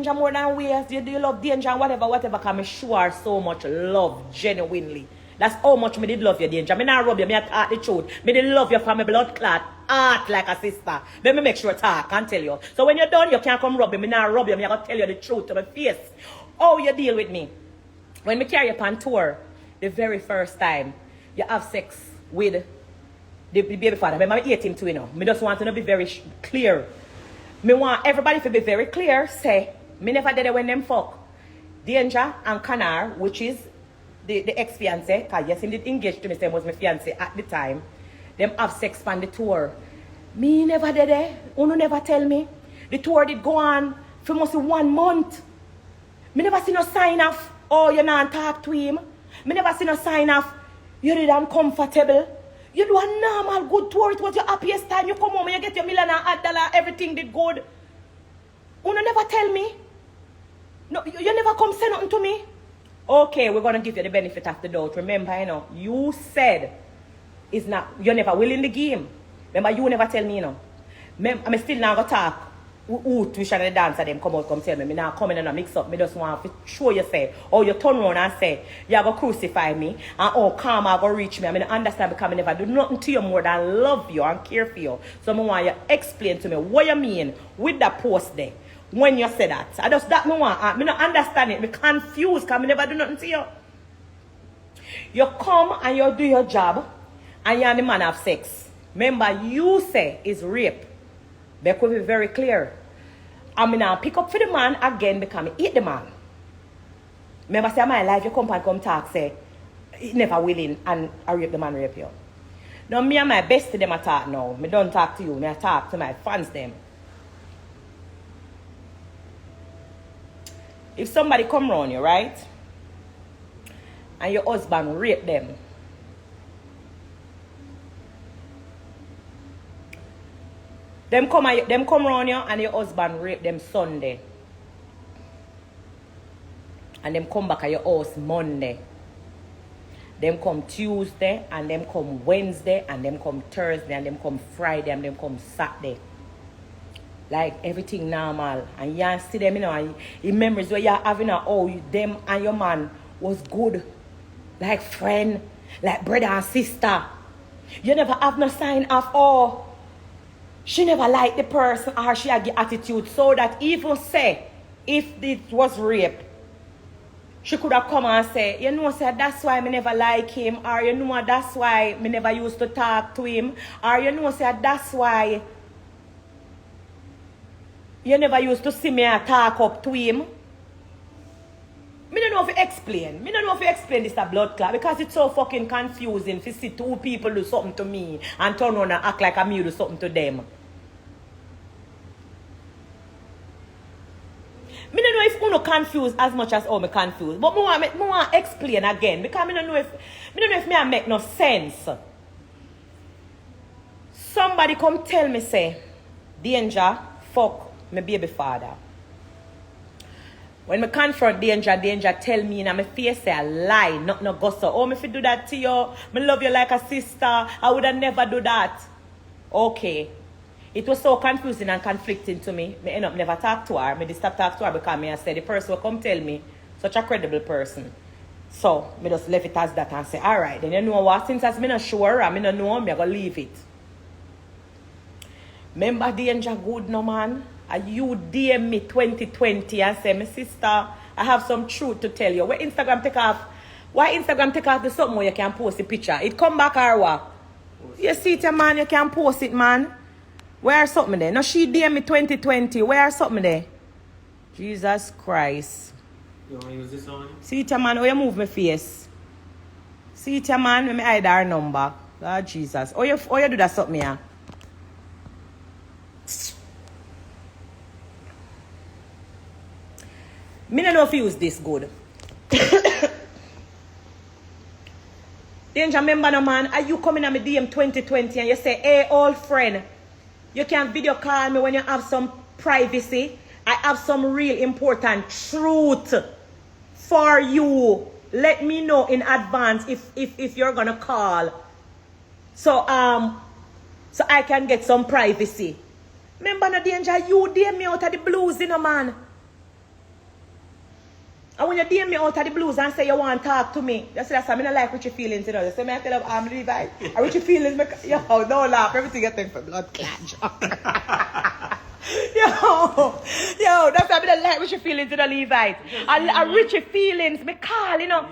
more than ways. Do you love danger and whatever, because I sure so much love genuinely. That's how much me did love you, danger. Me not rub you, me a talk the truth. Me did love you for my blood clot, heart like a sister. Let me make sure talk and tell you. So when you're done, you can't come rub you. Me not rub you, me gonna tell you the truth to my face. How you deal with me? When me carry you on tour, the very first time you have sex with the baby father, remember I ate him too, you know. Me just want to be very clear. Me want everybody to be very clear. Say, me never did it when them fuck. Danger and Canar, which is the ex-fiance, because yes, he did engage to me, same was my fiance at the time. Them have sex on the tour. Me never did it. Uno never tell me. The tour did go on for almost 1 month. Me never see no sign of, oh, you not talk to him. Me never see no sign of, you did uncomfortable. You do a normal good tour. It was your happiest time. You come home and you get your $1,000,000. Everything did good. Uno never tell me. No, you never come say nothing to me. Okay, we're going to give you the benefit of the doubt. Remember, you know, you said it's not, you're never willing the game. Remember, you never tell me, you know. I'm still not going to talk. Who tuition and dancer them come out, come tell me. Me now come in and I mix up. Me just want to show you say, or you turn around and say, you're going to crucify me. And oh, karma going to reach me. I mean, I understand because I never do nothing to you more than love you and care for you. So I want you to explain to me what you mean with that post there. When you say that. I just that me want. I don't understand it. Me confused because I never do nothing to you. You come and you do your job and you and the man have sex. Remember, you say it's rape. They could be very clear. I'm going to pick up for the man again because I eat the man. Remember, say, my life, you come and come talk, say, he never willing and I rape the man, rape you. Now, me and my bestie, them I talk now. Me don't talk to you. Me I talk to my fans, them. If somebody come around you, right? And your husband rape them. Them come around you and your husband rape them Sunday. And them come back at your house Monday. Them come Tuesday and them come Wednesday and them come Thursday and them come Friday and them come Saturday. Like everything normal. And you see them, you know, and the memories where you're having, oh, them and your man was good. Like friend, like brother and sister. You never have no sign of, oh, she never liked the person or she had the attitude. So that even say, if it was rape, she could have come and say, you know, say, that's why me never like him. Or you know, that's why me never used to talk to him. Or you know, say, that's why you never used to see me and talk up to him. Me don't know if you explain. Me don't know if you explain this a blood clot because it's so fucking confusing to see two people do something to me and turn around and act like me do something to them. Me don't know if you confused as much as me confused, but me want explain again because me don't know if me make no sense. Somebody come tell me say, Danger, fuck my baby father. When me confront Danger tell me in my face say a lie, not no gossip. Oh, me if you do that to you, me love you like a sister. I would have never do that. Okay. It was so confusing and conflicting to me. Me end up never talk to her. Me just stop talk to her because me I said the person will come tell me, such a credible person. So me just left it as that and say, alright, then you know what, since as me not sure and me not know, me I gonna leave it. Remember Danger good no man? And you DM me 2020 and say, my sister, I have some truth to tell you. Why Instagram take off the something where you can post the picture? It come back or what? You see it, man, you can post it, man. Where something there? No, she DM me 2020. Where something there? Jesus Christ. You want to use this one? See it, man, how you move my face? See it, man, let me hide our number. God Jesus. How you do that something here? Me don't know if you use this good. Danger, remember no man, are you coming at me DM 2020 and you say, hey, old friend, you can video call me when you have some privacy. I have some real important truth for you. Let me know in advance if you're gonna call. So I can get some privacy. Remember no Danger, you DM me out of the blues, you know, man. And when you DM me out of the blues and say you want to talk to me, you say that's why I don't like Richie feelings, you know. You say me I tell you I'm Levi. And Richie feelings, yo, don't laugh. Everything you think for blood clot. Yo, that's why I don't like Richie feelings, you know, Levi. And Richie feelings, me call, you know.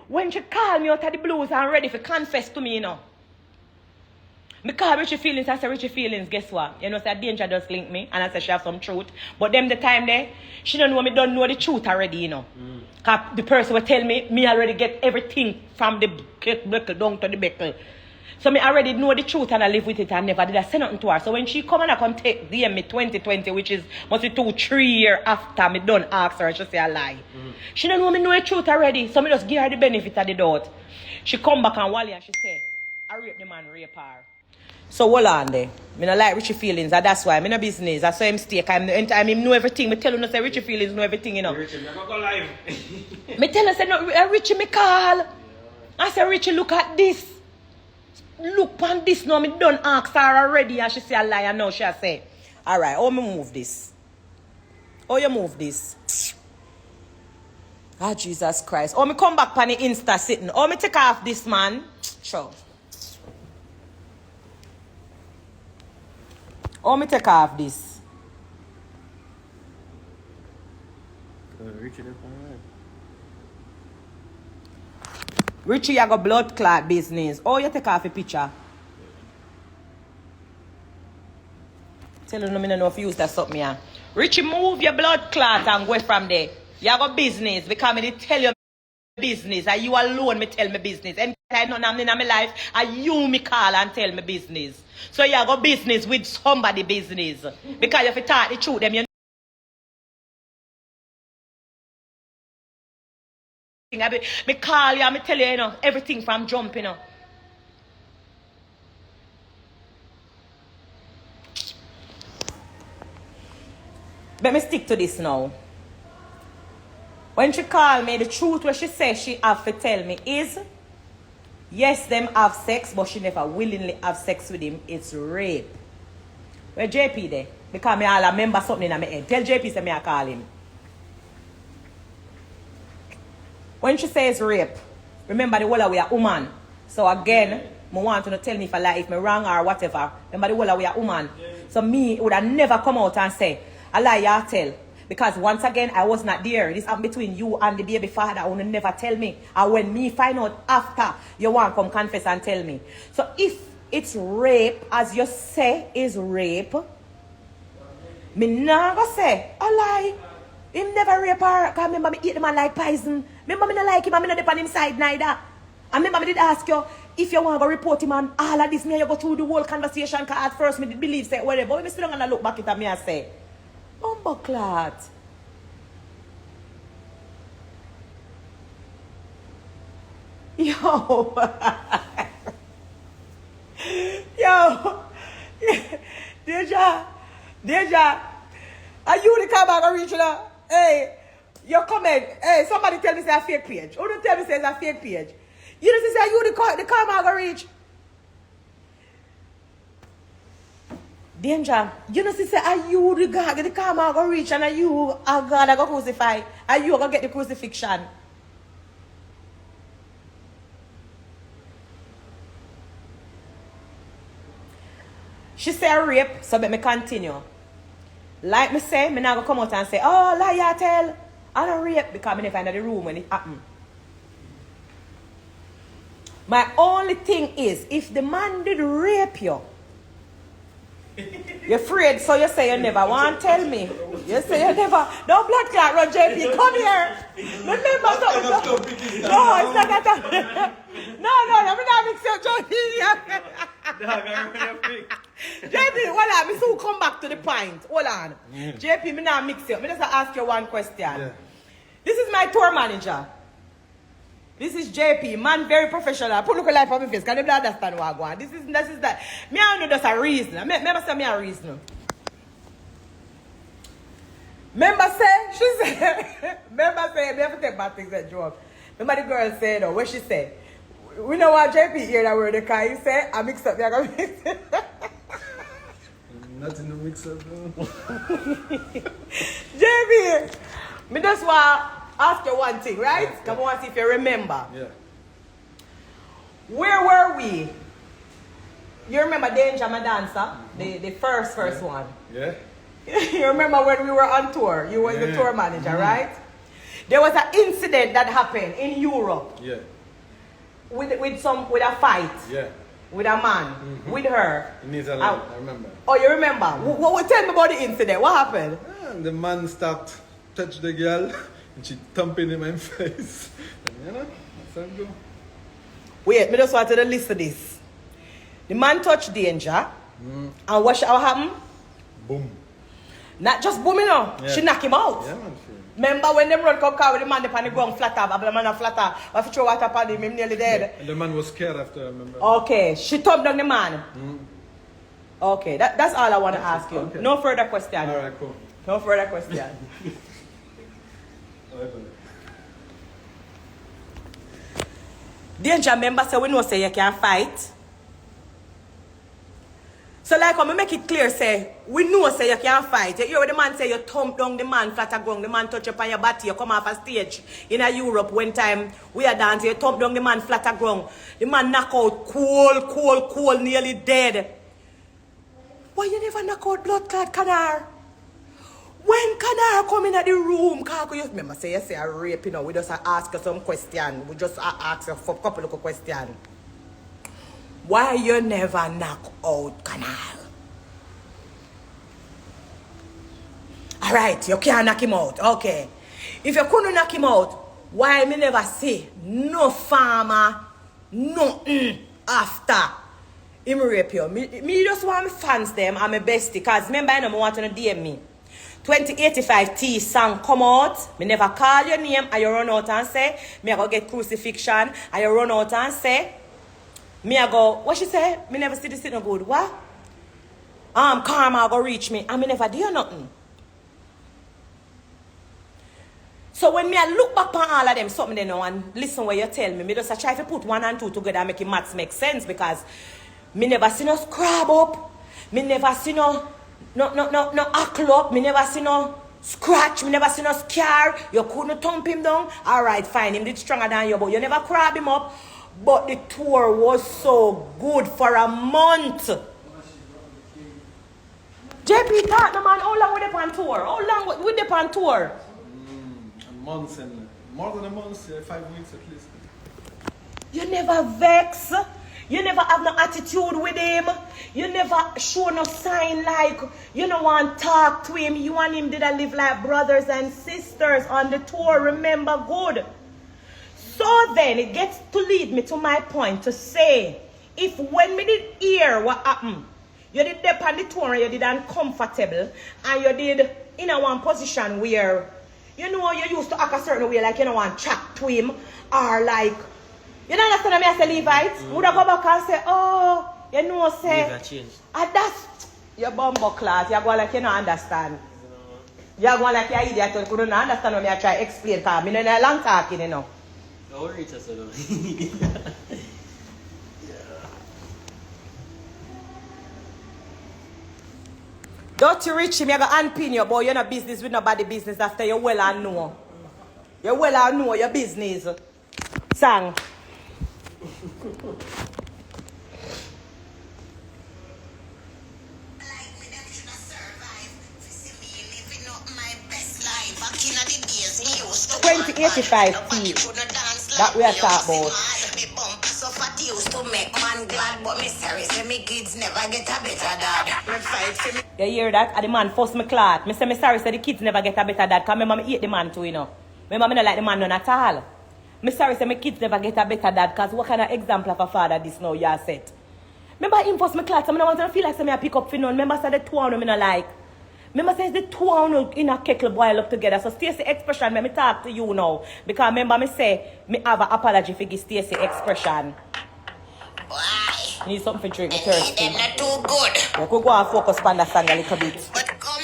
When she call me out of the blues and ready to confess to me, you know. Me call Richie feelings, I say Richie feelings, guess what? You know, say danger just link me, and I say she have some truth. But them the time there, she don't know me, don't know the truth already, you know. Cause the person will tell me already get everything from the beckle down to the beckle. So me already know the truth and I live with it and never did I say nothing to her. So when she come and I come take DM me 2020, which is must be 2-3 years after me done ask her, she say a lie. She don't know me know the truth already, so me just give her the benefit of the doubt. She come back and Wally and she say, I rape the man, rape her. So hold on there. Me not like Richie feelings, and that's why me no business. I saw him mistake. I'm him know everything. Me tell you no say Richie feelings know everything, you know. Richie, me go live. Me tell her say no Richie me call. Yeah. I say Richie look at this. Look on this now. Me done ask her already and she say a lie and now she say. Alright, how me move this? How you move this? Ah, Jesus Christ. Oh me come back on the Insta sitting. Oh me take off this man. Sure. Oh, me take off this. Richie, you got blood clot business. Oh, you take off a picture. Tell you no, me no know if you use that something here. Richie, move your blood clot and go from there. You got business because me tell you business. And you alone me tell me business. And I know nothing in my life. And you me call and tell me business. So you got business with somebody business. Because if you talk the truth, them you me call you and me tell you, you know, everything from jump, you know. Let me stick to this now. When she called me, the truth what she says she have to tell me is, yes, them have sex, but she never willingly have sex with him. It's rape. Where JP there? Because me all remember something in my head. Tell JP say me I call him. When she says rape, remember the whole of we are woman. So again, I want to tell me if I lie, if me wrong or whatever. Remember the whole of we are woman. So me would have never come out and say, I lie, you tell. Because once again, I was not there. This happened between you and the baby father. I will never tell me. And when me find out after, you want to come confess and tell me. So if it's rape, as you say is rape, me never say, I lie. Him never rape her. Because remember me eat the man like poison. Remember me not like him and me not depend on him side neither. And remember me did ask you, if you want to report him on all of this, me you go through the whole conversation. Because at first me did believe, say, whatever. But we still going to look back at me and say, Bumbleclot. Yo. Yo. Deja. Are you the car bag original? Hey, your comment. Hey, somebody tell me it's a fake page. Who don't tell me it's a fake page? You know say you the car bag reach. Danger. You know, say, are you the God, the karma go reach, and are you a God that go crucify? Are you going to get the crucifixion? She say rape, so let me continue. Like me say, me not going to come out and say, oh, lie, you tell. I don't rape, because I never in the room when it happened. My only thing is, if the man did rape you, you're afraid, so you say you never want to tell me. You say you never. No blood clot, run JP. Come here. Remember something. No, it's not that. No, I'm not mix up, JP, hold on. Me soon come back to the point. Hold on. JP, me not mix you. Me just ask you one question. Yeah. This is my tour manager. This is JP, man, very professional. Put look like for my face. Can you understand what I want? This is that. Me I know that's a reason. Remember say me a reason. Remember say, she said, remember say, me have to take bad things that joke. Remember the girl said, or what she said? We know what JP hear that word, the car. He said, I mix up, I got mix it. Nothing to mix up, no. JP, me just want ask you one thing, right? Yeah, Come on, see if you remember. Yeah. Where were we? You remember Danger, my dancer? The first one. Yeah. You remember when we were on tour? You were the tour manager, right? There was an incident that happened in Europe. Yeah. With a fight. Yeah. With a man. With her. In Netherlands, I remember. Oh, you remember? Tell me about the incident. What happened? The man started touch the girl and she thumping in my face. And, you know, that's how it go. Wait, me just wanted to listen to this. The man touched Danger. And what happened? Boom. Not just boom, you know. Yeah. She knocked him out. Yeah, man. Sure. Remember when them run come car with the man upon the ground flatter, but the man a flatter, but if you throw water upon him, him nearly dead. And the man was scared after, I remember. Okay, she thumped down the man. Okay, that's all I want to ask you. Okay. No further question. All right, cool. No further question. Danger member say we know say you can't fight. So like when we make it clear say we know say you can't fight. You hear what the man say you thump down the man flat ground, the man touch up on your body, you come off a stage in a Europe one time we are dancing, you thump down the man flat ground. The man knock out cold, nearly dead. Why you never knock out blood clot Canard? When Canard come in at the room, you remember say you say a rape, you know, we just ask you some question. We just ask you for a couple of questions. Why you never knock out Canard? Alright, you can't knock him out. Okay. If you couldn't knock him out, why me never say no farmer, nothing after him rape you? Me just want my fans them and my bestie, because remember I know me want to DM me. 2085 T song come out. Me never call your name and you run out and say, me I go get crucifixion and you run out and say, me I go, what she say? Me never see this no good. What? Karma go reach me and me never do nothing. So when me I look back on all of them, something they know and listen what you tell me just I try to put 1 and 2 together and make it maths make sense, because me never see no scrub up, me never see no hackle up, me never see no scratch, me never see no scar. You couldn't thump him down. Alright, fine, him did stronger than you, but you never crab him up. But the tour was so good for a month. JP thought the man, how long were they on tour? How long were they on tour? Months and more than a month, 5 weeks at least. You never vex. You never have no attitude with him. You never show no sign like you don't want to talk to him. You and him did live like brothers and sisters on the tour. Remember good. So then it gets to lead me to my point to say, if when me did hear what happened, you did dip on the tour and you did uncomfortable and you did in a one position where you know you used to act a certain way, like you don't want to chat to him or like, you know understand what I say, Levite? Would I go back and say, oh, you know, say, that's your bumbo class, you're going like you don't understand. You're going like you're idiot, you couldn't understand what I try to explain, because I'm in a long talking, you know. Don't worry, just a little. Don't you reach him, you're going to unpin you, boy. You're not business with nobody business after you well and know. You well and know your business. Sang. $20.85 fee that we are talking about. You hear that? And the man forced me clot. Me say me sorry say the kids never get a better dad. Because remember me hate the man too, you know. Remember me not like the man none at all. Me sorry say my kids never get a better dad. Because what kind of example of a father this now you are set? Remember him forced me clot. So I want to feel like say me I pick up for none. Remember say the two of them me not like. Remember say the two of them in a kettle boil up together. So Stacey expression me talk to you now. Because remember me say me have an apology for give Stacey expression. Why? You need something to drink, me thirsty. Them not too good. You could go and focus on that song a little bit. But come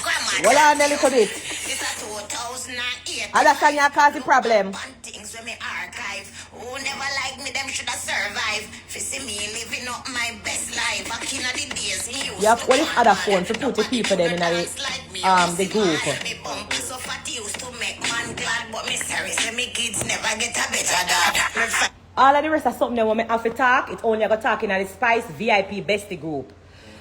grandma. Hold on a little bit. This is 2008. And that song you cause the problem. Things when me archive. Who never like me, them should have survived. For see me living up my best life. Back in the days he used Yep, to what is come other on. phone to put the people them in the group? Me bump so fat used to make make man glad, but me sorry, say me kids never get a better dad. All of the rest of something that when me have to talk, it's only I go talking at the Spice VIP Bestie group.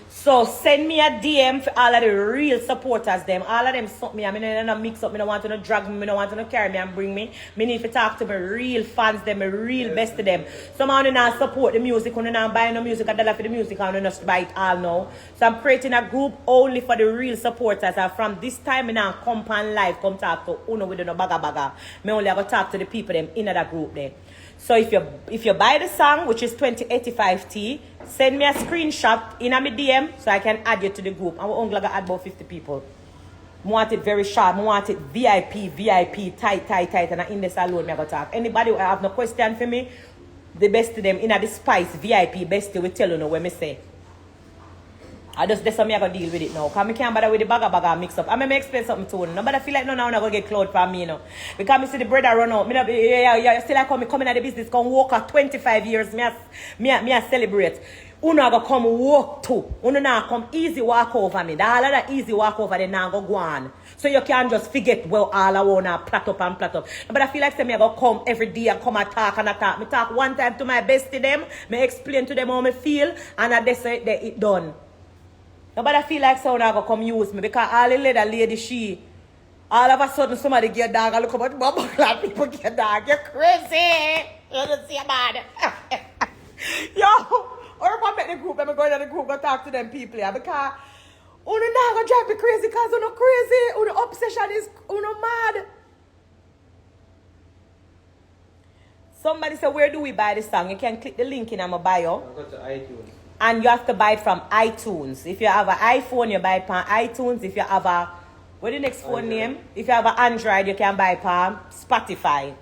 So send me a DM for all of the real supporters them. All of them something me. I mean, I don't mix up. I don't want to drag me. I don't want to carry me and bring me. Me need to talk to my real fans them, my real bestie them. Some of them not support the music. When not buy no music, $1 for the music, and not buy it all now. So I'm creating a group only for the real supporters. And from this time, I now come on live, come talk to uno with no baga. Me only I go talk to the people them in that group there. So if you buy the song, which is 2085T, send me a screenshot in a my DM so I can add you to the group. And we're only going to add about 50 people. I want it very sharp. I want it VIP, tight. And in this alone, I go talk. Anybody who have no question for me, the best of them in a the Spice VIP bestie will tell you know what me say. That's how me I go deal with it now. Because I can't bother with the baga mix up. I may explain something to you. Nobody feel like no now I'm going to get cloud from me, you know. Because I see the brother run out. Still like come in the business, come walk at 25 years. Me I celebrate. Uno go come walk too. Uno now come easy walk over me. All of that easy walk over then now go on. So you can't just forget well all I want to plat up. But I feel like say me I go come every day and come and talk. Me talk one time to my bestie them. Me explain to them how me feel. And they say that it done. Nobody feel like someone going to come use me because all the lady all of a sudden somebody get a dog and look about bubble clad people get a dog. You're crazy. You don't see a man. Yo, or if I make the group, I'm going to the group and talk to them people here because uno not going to drive me crazy because uno crazy. Uno obsession is uno mad. Somebody said, where do we buy this song? You can click the link in my bio. Go to iTunes. And you have to buy it from iTunes. If you have an iPhone, you buy it from iTunes. If you have a, what's the next phone name? If you have an Android, you can buy it from Spotify.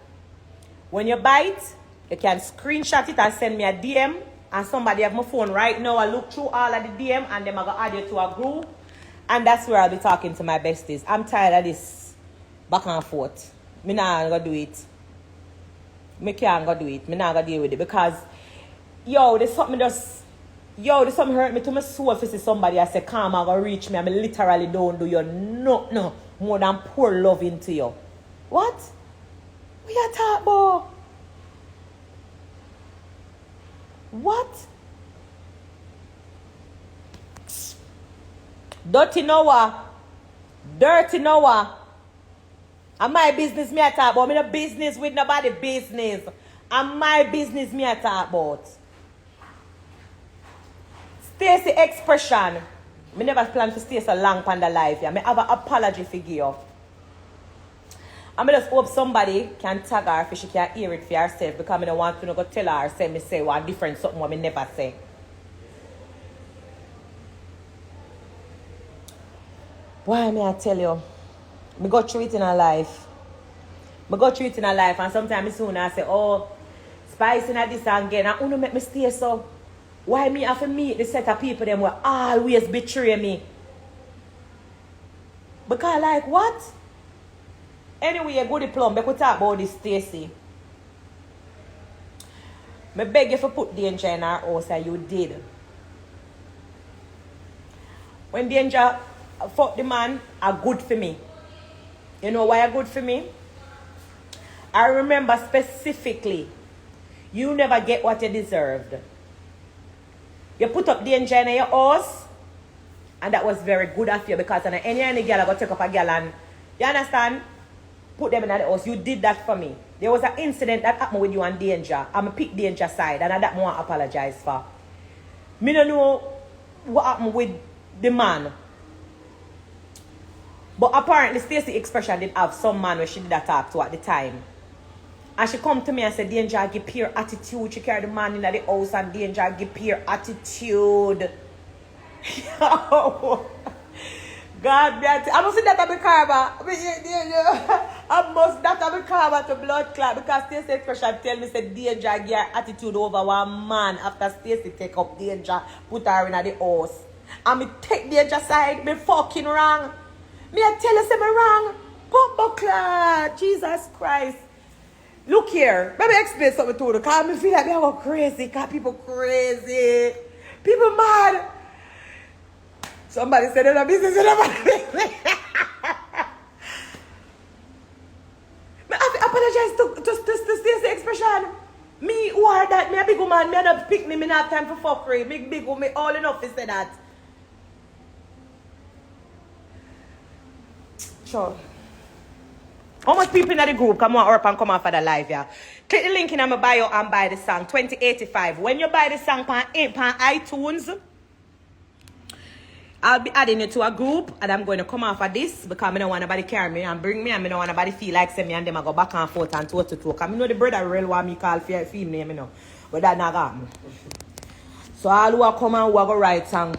When you buy it, you can screenshot it and send me a DM. And somebody have my phone right now. I look through all of the DM and then I'm going to add you to a group. And that's where I'll be talking to my besties. I'm tired of this back and forth. I'm not going to do it. I can't go do it. I'm not going to deal with it. Because, there's something hurt me to my soul if you see somebody I say, come and go reach me. I literally don't do you no more than pour love into you. What? What you talking about? What? Dirty Noah. And my business me I talk about. I'm in a business with nobody business. And my business me I talk about. Stacey expression. I never plan to stay so long on the life. I have an apology for you. I just hope somebody can tag her if she can hear it for herself because I don't want to go tell her say one different something what I never say. Why may I tell you? I go through it in her life. And sometimes soon I say, oh, Spice in this and again. And who make me stay so? Why me have to meet the set of people them will always betray me? Because like what? Anyway, you go to plumb. We could talk about this Stacey. I beg you to put danger in her house and you did. When danger fuck the man are good for me. You know why are good for me? I remember specifically, you never get what you deserved. You put up danger in your house, and that was very good of you because any girl I go take up a girl and, you understand? Put them in the house. You did that for me. There was an incident that happened with you and Danger. I'm a pick Danger side, and that I want to apologize for. Me don't know what happened with the man. But apparently, Stacey expression did have some man where she did talk to at the time. And she come to me and said, Danger, give pure attitude. She carried the man in the house and Danger, give pure attitude. Yo. God, I must say that I'm a karma. I must that I'm a karma to blood clot because Stacey expression tell me said Danger give attitude over one man after Stacey take up Danger, put her in the house. And me take Danger side, me fucking wrong. Me I tell you say me wrong. Pump clot. Jesus Christ. Look here. Let me explain something to you. Because I feel like I go crazy. Because people crazy. People mad. Somebody said in a business in a business. to stay the expression. Me who are that, me a big woman, me a not pick me not have time for fuckery. Big woman, me all enough to say that. Sure. How much people in the group come on up and come off of the live, yeah? Click the link in my bio and buy the song, 2085. When you buy the song on iTunes, I'll be adding it to a group and I'm going to come off of this because I don't want nobody carry me and bring me and I don't want nobody feel like send me and them I go back and forth and toe to toe. Because I know the brother real want me call for film name, you know. But that not happen. So all who are come and who are go write song,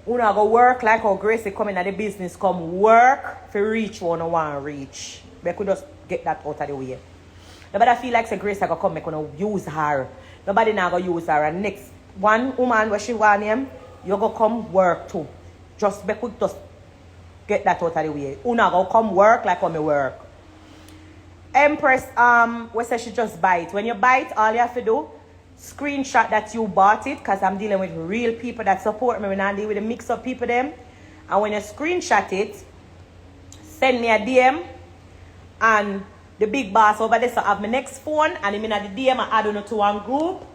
who are go work like how Gracie come in at the business, come work for reach what you want to reach. We could just get that out of the way. Nobody feel like say Gracie I go come, I gonna use her. Nobody now go use her. And next one woman where she want him, you go come work too. Just we could just get that out of the way. Una go come work like how me work. Empress we say she just buy it. When you buy it, all you have to do, screenshot that you bought it, because I'm dealing with real people that support me when I deal with a mix of people them. And when you screenshot it, send me a DM and the big boss over there so I have my next phone and him in the DM I add on to one group.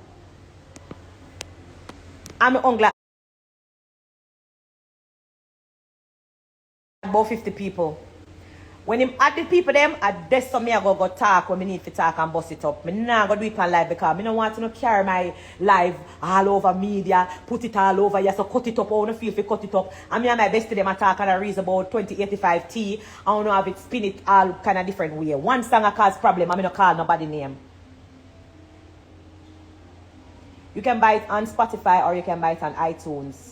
I'm only about 50 people. When him add the people them, at this time me I go talk when me need to talk and bust it up. Me nah go do it on live because me don't want to carry my live all over media, put it all over. Yeah, so cut it up. I wanna feel if you cut it up. And me and my best to them attack and I reason about 2085T. I wanna have it spin it all kind of different way. One song I cause problem, I don't call nobody name. You can buy it on Spotify or you can buy it on iTunes.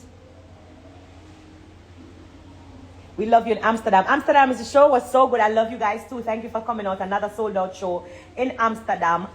We love you in Amsterdam. Amsterdam is the show was so good. I love you guys too. Thank you for coming out. Another sold out show in Amsterdam.